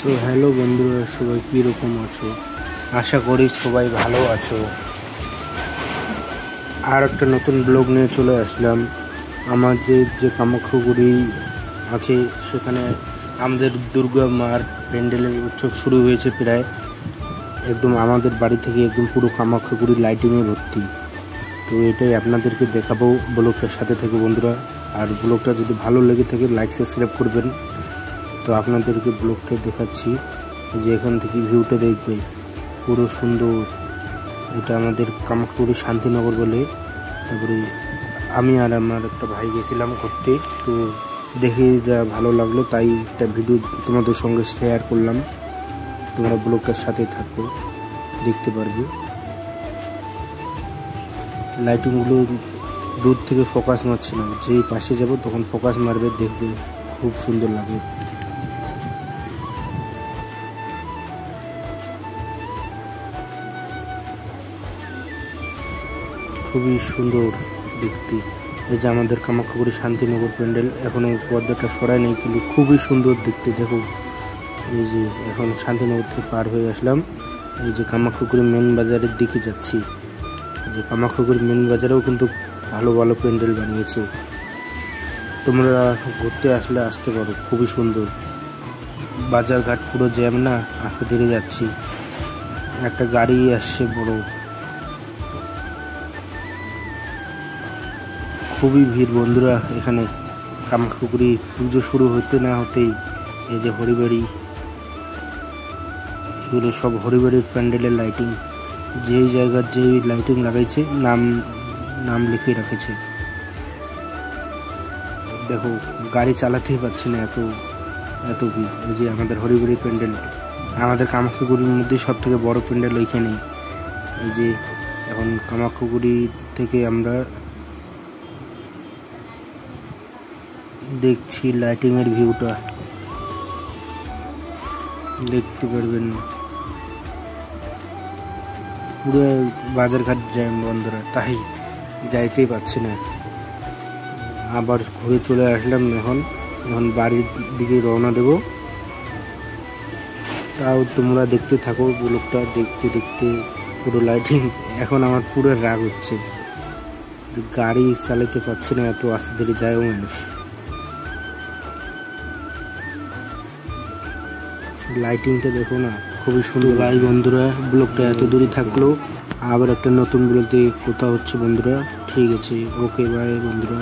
তো হ্যালো বন্ধুরা, সবাই কীরকম আছো? আশা করি সবাই ভালো আছো। আর একটা নতুন ব্লগ নিয়ে চলে আসলাম। আমাদের যে কামাখ্যাগুড়ি আছে সেখানে আমাদের দুর্গা মার প্যান্ডেলের উৎসব শুরু হয়েছে প্রায়। একদম আমাদের বাড়ি থেকে একদম পুরো কামাখ্যাগুড়ি লাইটিংয়ে ভর্তি। তো এটাই আপনাদেরকে দেখাবো, ব্লগটার সাথে থেকে বন্ধুরা। আর ব্লগটা যদি ভালো লেগে থাকে লাইক সাবস্ক্রাইব করবেন। তো আপনাদেরকে ব্লগটা দেখাচ্ছি যে এখান থেকে ভিউটা দেখবে পুরো সুন্দর। এটা আমাদের কামাখ্যাগুড়ি শান্তিনগর বলে। তারপরে আমি আর আমার একটা ভাই গেছিলাম ঘুরতে, তো দেখে যা ভালো লাগলো তাই একটা ভিডিও তোমাদের সঙ্গে শেয়ার করলাম। তোমরা ব্লগটার সাথে থাকো, দেখতে পারবে। লাইটিংগুলো দূর থেকে ফোকাস মারছে না, যেই পাশে যাব তখন ফোকাস মারবে, দেখবে খুব সুন্দর লাগে। খুবই সুন্দর দেখতে। এই যে আমাদের কামাখ্যাগুড়ি শান্তিনগর প্যান্ডেল, এখনও পর্দাটা সরাই নেই, কিন্তু খুবই সুন্দর দেখতে। দেখো, এই যে এখন শান্তিনগর থেকে পার হয়ে আসলাম, এই যে কামাখ্যাগুড়ি মেন বাজারের দিকে যাচ্ছি। যে কামাখ্যাগুড়ি মেন বাজারেও কিন্তু ভালো ভালো প্যান্ডেল বানিয়েছে। তোমরা ঘুরতে আসলে আসতে পারো, খুবই সুন্দর। বাজারঘাট পুরো জ্যাম না, আস্তে ধীরে যাচ্ছি। একটা গাড়ি আসছে বড়, খুবই ভিড় বন্ধুরা। এখানে কামাখ্যাগুড়ি পুজো শুরু হতে না হতেই এই যে হরিবাড়ি, এগুলো সব হরিবাড়ির প্যান্ডেলের লাইটিং। যেই জায়গার যেই লাইটিং লাগাইছে নাম লিখে রাখেছে। দেখো, গাড়ি চালাতেই পারছি না, এত ভিড়। এই যে আমাদের হরিবাড়ির প্যান্ডেল, আমাদের কামাখ্যাগুড়ির মধ্যে সব থেকে বড় প্যান্ডেল ওইখানেই। এই যে এখন কামাখ্যাগুড়ি থেকে আমরা দেখছি লাইটিংয়ের ভিউটা, দেখতে পারবেন। পুরো বাজারঘাট জ্যাম বন্ধুরা, তাই যাইতেই পারছি না। আবার ঘুরে চলে আসলাম। এখন বাড়ির দিকে রওনা দেব। তাও তোমরা দেখতে থাকো ব্লগটা, দেখতে দেখতে পুরো লাইটিং। এখন আমার পুরো রাগ হচ্ছে যে গাড়ি চালাতে পারছি না, এত আস্তে ধীরে যায়ও মানুষ। লাইটিংটা দেখো না, খুবই সুন্দর। ভাই বন্ধুরা, ব্লগটা এত দূরে থাকলো, আবার একটা নতুন ব্লগ দিয়ে কথা হচ্ছে বন্ধুরা। ঠিক আছে, ওকে, বাই বন্ধুরা।